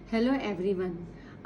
Hello everyone.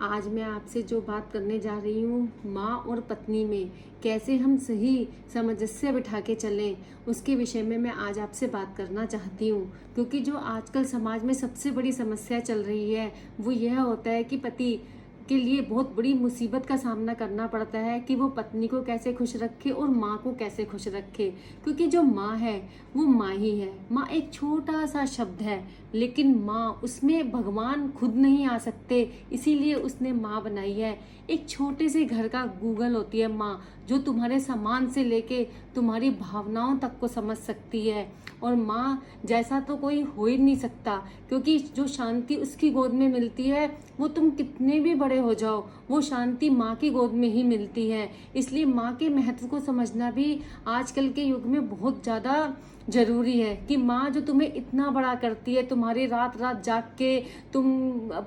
आज मैं आपसे जो बात करने जा रही हूँ, माँ और पत्नी में कैसे हम सही सामंजस्य बिठा के चलें, उसके विषय में मैं आज आपसे बात करना चाहती हूँ। क्योंकि जो आजकल समाज में सबसे बड़ी समस्या चल रही है वो यह होता है कि पति के लिए बहुत बड़ी मुसीबत का सामना करना पड़ता है कि वो पत्नी को कैसे खुश रखे और माँ को कैसे खुश रखे। क्योंकि जो माँ है वो माँ ही है। माँ एक छोटा सा शब्द है, लेकिन माँ उसमें भगवान खुद नहीं आ सकते, इसीलिए उसने माँ बनाई है। एक छोटे से घर का गूगल होती है माँ, जो तुम्हारे सामान से लेके तुम्हारी भावनाओं तक को समझ सकती है। और माँ जैसा तो कोई हो ही नहीं सकता, क्योंकि जो शांति उसकी गोद में मिलती है वो तुम कितने भी बड़े हो जाओ, वो शांति माँ की गोद में ही मिलती है। इसलिए माँ के महत्व को समझना भी आजकल के युग में बहुत ज़्यादा जरूरी है कि माँ जो तुम्हें इतना बड़ा करती है, तुम्हारी रात रात जाग के तुम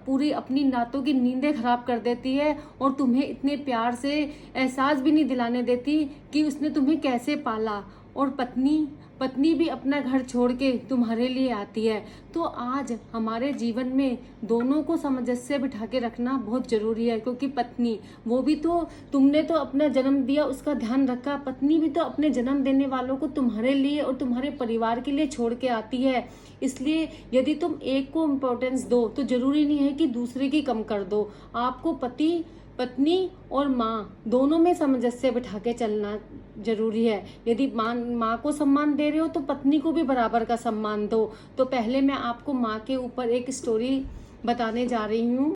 पूरी अपनी रातों की नींदें खराब कर देती है और तुम्हें इतने प्यार से एहसास भी नहीं दिलाने देती कि उसने तुम्हें कैसे पाला। और पत्नी पत्नी भी अपना घर छोड़ के तुम्हारे लिए आती है। तो आज हमारे जीवन में दोनों को सामंजस्य बिठा के रखना बहुत जरूरी है। क्योंकि पत्नी वो भी तो, तुमने तो अपना जन्म दिया, उसका ध्यान रखा, पत्नी भी तो अपने जन्म देने वालों को तुम्हारे लिए और तुम्हारे परिवार के लिए छोड़ के आती है। इसलिए यदि तुम एक को इम्पोर्टेंस दो तो जरूरी नहीं है कि दूसरे की कम कर दो। आपको पति पत्नी और माँ दोनों में सामंजस्य बिठा के चलना जरूरी है। यदि माँ को सम्मान दे रहे हो तो पत्नी को भी बराबर का सम्मान दो। तो पहले मैं आपको माँ के ऊपर एक स्टोरी बताने जा रही हूँ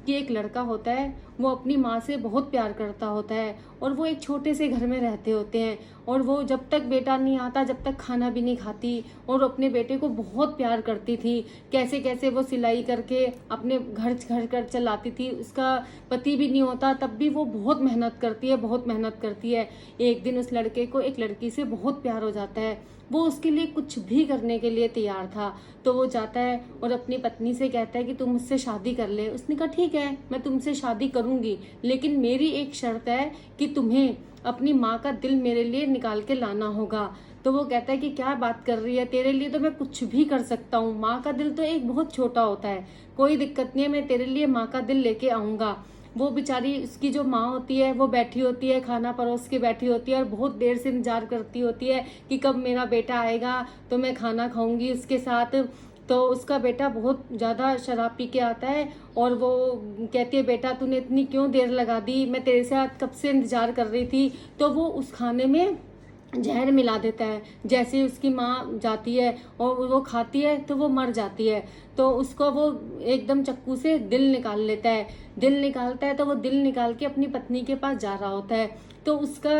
कि एक लड़का होता है, वो अपनी माँ से बहुत प्यार करता होता है और वो एक छोटे से घर में रहते होते हैं। और वो जब तक बेटा नहीं आता जब तक खाना भी नहीं खाती और अपने बेटे को बहुत प्यार करती थी। कैसे कैसे वो सिलाई करके अपने घर घर कर चलाती थी। उसका पति भी नहीं होता तब भी वो बहुत मेहनत करती है, बहुत मेहनत करती है। एक दिन उस लड़के को एक लड़की से बहुत प्यार हो जाता है। वो उसके लिए कुछ भी करने के लिए तैयार था। तो वो जाता है और अपनी पत्नी से कहता है कि तुम मुझसे शादी कर ले। उसने कहा ठीक है, मैं तुमसे शादी करूंगी, लेकिन मेरी एक शर्त है कि तुम्हें अपनी माँ का दिल मेरे लिए निकाल के लाना होगा। तो वो कहता है कि क्या बात कर रही है, तेरे लिए तो मैं कुछ भी कर सकता हूँ, माँ का दिल तो एक बहुत छोटा होता है, कोई दिक्कत नहीं है, मैं तेरे लिए माँ का दिल लेके आऊंगा। वो बेचारी, उसकी जो माँ होती है वो बैठी होती है, खाना परोस के बैठी होती है और बहुत देर से इंतजार करती होती है कि कब मेरा बेटा आएगा तो मैं खाना खाऊंगी उसके साथ। तो उसका बेटा बहुत ज़्यादा शराब पी के आता है और वो कहती है बेटा तूने इतनी क्यों देर लगा दी, मैं तेरे साथ कब से इंतजार कर रही थी। तो वो उस खाने में जहर मिला देता है। जैसे ही उसकी माँ जाती है और वो खाती है तो वो मर जाती है। तो उसको वो एकदम चक्कू से दिल निकाल लेता है। दिल निकालता है तो वो दिल निकाल के अपनी पत्नी के पास जा रहा होता है। तो उसका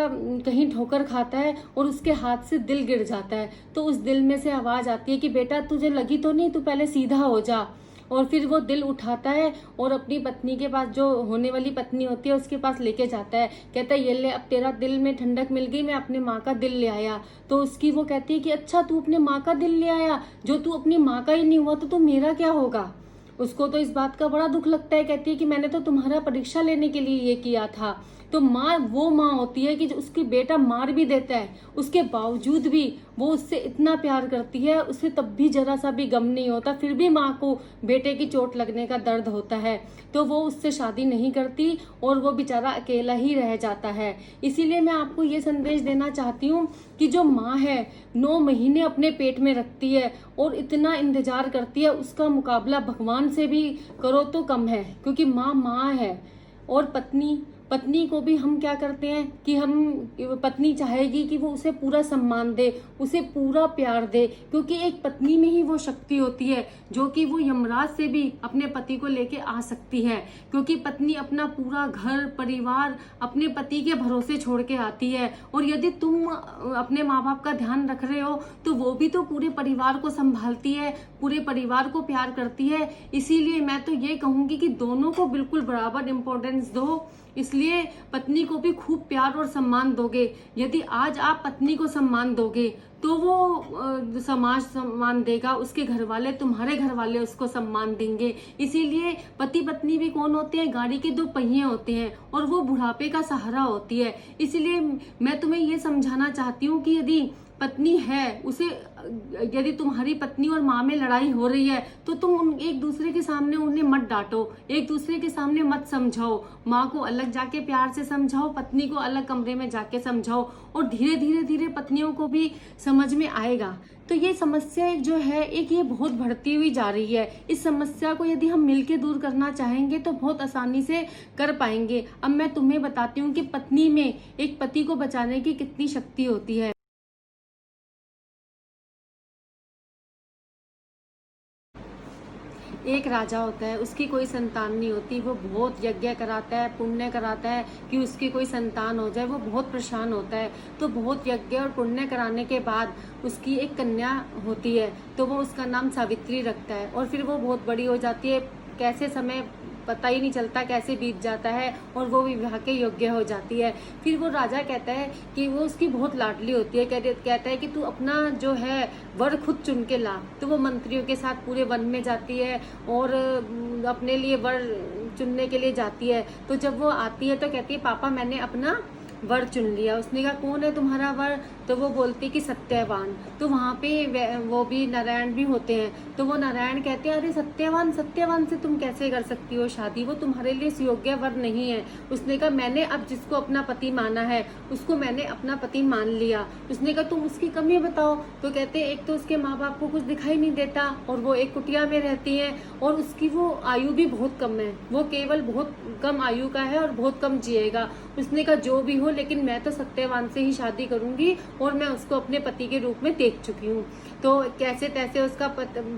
कहीं ठोकर खाता है और उसके हाथ से दिल गिर जाता है। तो उस दिल में से आवाज आती है कि बेटा तुझे लगी तो नहीं, तू पहले सीधा हो जा। और फिर वो दिल उठाता है और अपनी पत्नी के पास, जो होने वाली पत्नी होती है उसके पास लेके जाता है। कहता है ये ले, अब तेरा दिल में ठंडक मिल गई, मैं अपने माँ का दिल ले आया। तो उसकी वो कहती है कि अच्छा तू अपने माँ का दिल ले आया, जो तू अपनी माँ का ही नहीं हुआ तो तू मेरा क्या होगा। उसको तो इस बात का बड़ा दुख लगता है। कहती है कि मैंने तो तुम्हारा परीक्षा लेने के लिए ये किया था। तो माँ वो माँ होती है कि जो उसकी बेटा मार भी देता है उसके बावजूद भी वो उससे इतना प्यार करती है, उसे तब भी जरा सा भी गम नहीं होता, फिर भी माँ को बेटे की चोट लगने का दर्द होता है। तो वो उससे शादी नहीं करती और वो बेचारा अकेला ही रह जाता है। इसीलिए मैं आपको ये संदेश देना चाहती हूँ कि जो माँ है 9 महीने अपने पेट में रखती है और इतना इंतजार करती है, उसका मुकाबला भगवान से भी करो तो कम है। क्योंकि माँ माँ है। और पत्नी पत्नी को भी हम क्या करते हैं कि हम, पत्नी चाहेगी कि वो उसे पूरा सम्मान दे, उसे पूरा प्यार दे, क्योंकि एक पत्नी में ही वो शक्ति होती है जो कि वो यमराज से भी अपने पति को लेके आ सकती है। क्योंकि पत्नी अपना पूरा घर परिवार अपने पति के भरोसे छोड़ के आती है। और यदि तुम अपने माँ बाप का ध्यान रख रहे हो तो वो भी तो पूरे परिवार को संभालती है, पूरे परिवार को प्यार करती है। इसीलिए मैं तो ये कहूंगी कि दोनों को बिल्कुल बराबर इंपॉर्टेंस दो। इसलिए पत्नी को भी खूब प्यार और सम्मान दोगे। यदि आज आप पत्नी को सम्मान दोगे तो वो समाज सम्मान देगा, उसके घर वाले, तुम्हारे घर वाले उसको सम्मान देंगे। इसीलिए पति पत्नी भी कौन होते हैं, गाड़ी के 2 पहिए होते हैं और वो बुढ़ापे का सहारा होती है। इसीलिए मैं तुम्हें ये समझाना चाहती हूँ कि यदि पत्नी है उसे, यदि तुम्हारी पत्नी और माँ में लड़ाई हो रही है तो तुम एक दूसरे के सामने उन्हें मत डांटो, एक दूसरे के सामने मत समझाओ। माँ को अलग जाके प्यार से समझाओ, पत्नी को अलग कमरे में जाके समझाओ, और धीरे धीरे धीरे पत्नियों को भी समझ में आएगा। तो ये समस्या एक जो है एक ये बहुत बढ़ती हुई जा रही है। इस समस्या को यदि हम मिलके दूर करना चाहेंगे तो बहुत आसानी से कर पाएंगे। अब मैं तुम्हें बताती हूँ कि पत्नी में एक पति को बचाने की कितनी शक्ति होती है। एक राजा होता है, उसकी कोई संतान नहीं होती, वो बहुत यज्ञ कराता है, पुण्य कराता है कि उसकी कोई संतान हो जाए, वो बहुत परेशान होता है। तो बहुत यज्ञ और पुण्य कराने के बाद उसकी एक कन्या होती है, तो वो उसका नाम सावित्री रखता है, और फिर वो बहुत बड़ी हो जाती है, कैसे समय पता ही नहीं चलता कैसे बीत जाता है, और वो विवाह के योग्य हो जाती है। फिर वो राजा कहता है कि वो उसकी बहुत लाडली होती है, कहता है कि तू अपना जो है वर खुद चुन के ला। तो वो मंत्रियों के साथ पूरे वन में जाती है और अपने लिए वर चुनने के लिए जाती है। तो जब वो आती है तो कहती है पापा मैंने अपना वर चुन लिया। उसने कहा कौन है तुम्हारा वर? तो वो बोलती कि सत्यवान। तो वहाँ पे वो भी नारायण भी होते हैं, तो वो नारायण कहते हैं अरे सत्यवान, सत्यवान से तुम कैसे कर सकती हो शादी, वो तुम्हारे लिए योग्य वर नहीं है। उसने कहा मैंने अब जिसको अपना पति माना है उसको मैंने अपना पति मान लिया। उसने कहा तुम उसकी कमी बताओ। तो कहते एक तो उसके माँ बाप को कुछ दिखाई नहीं देता और वो एक कुटिया में रहती है, और उसकी वो आयु भी बहुत कम है, वो केवल बहुत कम आयु का है और बहुत कम जिएगा। उसने कहा जो भी हो लेकिन मैं तो सत्यवान से ही शादी करूंगी, और मैं उसको अपने पति के रूप में देख चुकी हूँ। तो कैसे तैसे उसका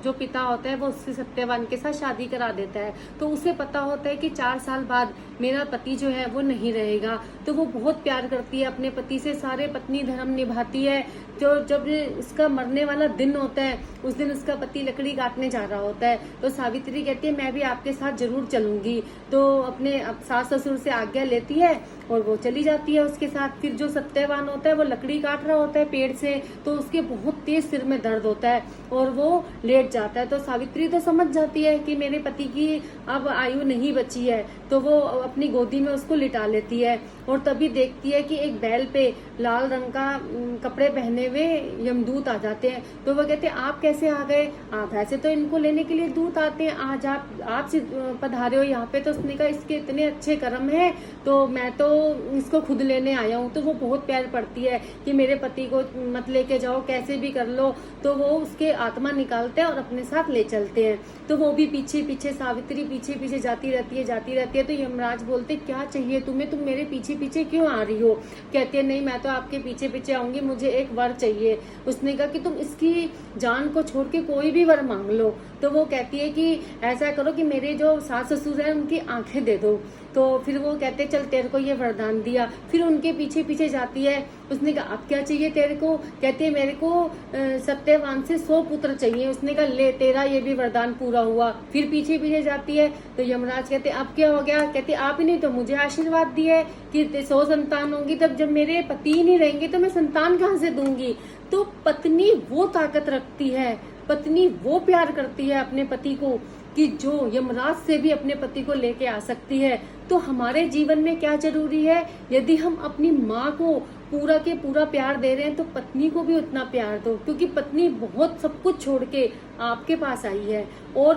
जो पिता होता है वो उससे सत्यवान के साथ शादी करा देता है। तो उसे पता होता है कि 4 साल बाद मेरा पति जो है वो नहीं रहेगा। तो वो बहुत प्यार करती है अपने पति से, सारे पत्नी धर्म निभाती है। जो जब उसका मरने वाला दिन होता है उस दिन उसका पति लकड़ी काटने जा रहा होता है, तो सावित्री कहती है मैं भी आपके साथ जरूर चलूंगी। तो अपने सास ससुर से आज्ञा लेती है और वो चली जाती है उसके साथ। फिर जो सत्यवान होता है वो लकड़ी काट रहा होता है पेड़ से, तो उसके बहुत तेज सिर में दर्द होता है और वो लेट जाता है। तो सावित्री तो समझ जाती है कि मेरे पति की अब आयु नहीं बची है, तो वो अपनी गोदी में उसको लिटा लेती है। और तभी देखती है कि एक बैल पे लाल रंग का कपड़े पहने हुए यमदूत आ जाते हैं। तो वो कहते हैं आप कैसे आ गए? आप ऐसे तो इनको लेने के लिए दूत आते हैं, आज आप पधारे हो यहाँ पे। तो उसने कहा इसके इतने अच्छे कर्म है तो मैं तो इसको खुद लेने आया हूँ। तो वो बहुत प्यार पड़ती है कि मेरे पति को मत लेके जाओ, कैसे भी कर लो। तो वो उसके आत्मा निकालते हैं और अपने साथ ले चलते हैं। तो वो भी पीछे पीछे, सावित्री पीछे पीछे जाती रहती है। तो यमराज बोलते क्या चाहिए तुम्हें, तुम मेरे पीछे पीछे क्यों आ रही हो? कहती है नहीं मैं तो आपके पीछे पीछे आऊंगी, मुझे एक वर चाहिए। उसने कहा कि तुम इसकी जान को छोड़ के कोई भी वर मांग लो। तो वो कहती है कि ऐसा करो कि मेरे जो सास ससुर हैं उनकी आंखें दे दो। तो फिर वो कहते चल तेरे को ये वरदान दिया। फिर उनके पीछे पीछे जाती है। उसने कहा अब क्या चाहिए तेरे को? कहती है मेरे को सत्यवान से 100 पुत्र चाहिए। उसने कहा ले तेरा ये भी वरदान पूरा हुआ। फिर पीछे पीछे जाती है तो यमराज कहते अब क्या हो गया? कहते आप ही नहीं तो मुझे आशीर्वाद दिए कि 100 संतान होंगी, तब जब मेरे पति ही नहीं रहेंगे तो मैं संतान कहाँ से दूंगी? तो पत्नी वो ताकत रखती है, पत्नी वो प्यार करती है अपने पति को कि जो यमराज से भी अपने पति को लेके आ सकती है। तो हमारे जीवन में क्या जरूरी है? यदि हम अपनी माँ को पूरा के पूरा प्यार दे रहे हैं तो पत्नी को भी उतना प्यार दो, क्योंकि पत्नी बहुत सब कुछ छोड़ के आपके पास आई है, और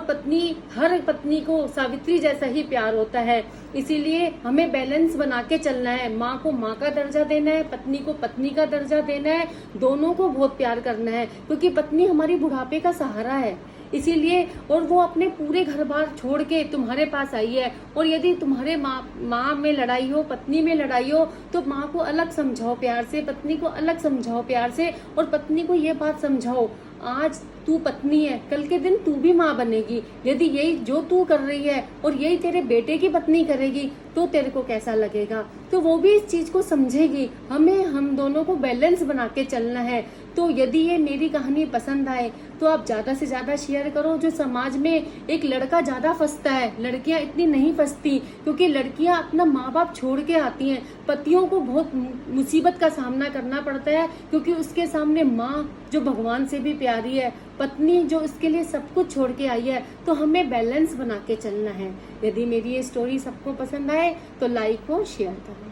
हर पत्नी को सावित्री जैसा ही प्यार होता है। इसीलिए हमें बैलेंस बना के चलना है, माँ को माँ का दर्जा देना है, पत्नी को पत्नी का दर्जा देना है, दोनों को बहुत प्यार करना है, क्योंकि पत्नी हमारी बुढ़ापे का सहारा है। इसीलिए, और वो अपने पूरे घर बार छोड़ के तुम्हारे पास आई है। और यदि तुम्हारे माँ में लड़ाई हो, पत्नी में लड़ाई हो, तो माँ को अलग समझाओ प्यार से, पत्नी को अलग समझाओ प्यार से, और पत्नी को ये बात समझाओ आज तू पत्नी है, कल के दिन तू भी माँ बनेगी। यदि यही जो तू कर रही है और यही तेरे बेटे की पत्नी करेगी तो तेरे को कैसा लगेगा? तो वो भी इस चीज को समझेगी। हम दोनों को बैलेंस बना के चलना है। तो यदि ये मेरी कहानी पसंद आए तो आप ज्यादा से ज्यादा शेयर करो। जो समाज में एक लड़का ज्यादा फंसता है, लड़कियां इतनी नहीं फंसती, क्योंकि लड़कियां अपना माँ बाप छोड़ के आती हैं। पतियों को बहुत मुसीबत का सामना करना पड़ता है, क्योंकि उसके सामने माँ जो भगवान से भी प्यारी है, पत्नी जो इसके लिए सब कुछ छोड़ के आई है। तो हमें बैलेंस बना के चलना है। यदि मेरी ये स्टोरी सबको पसंद आए तो लाइक और शेयर करें।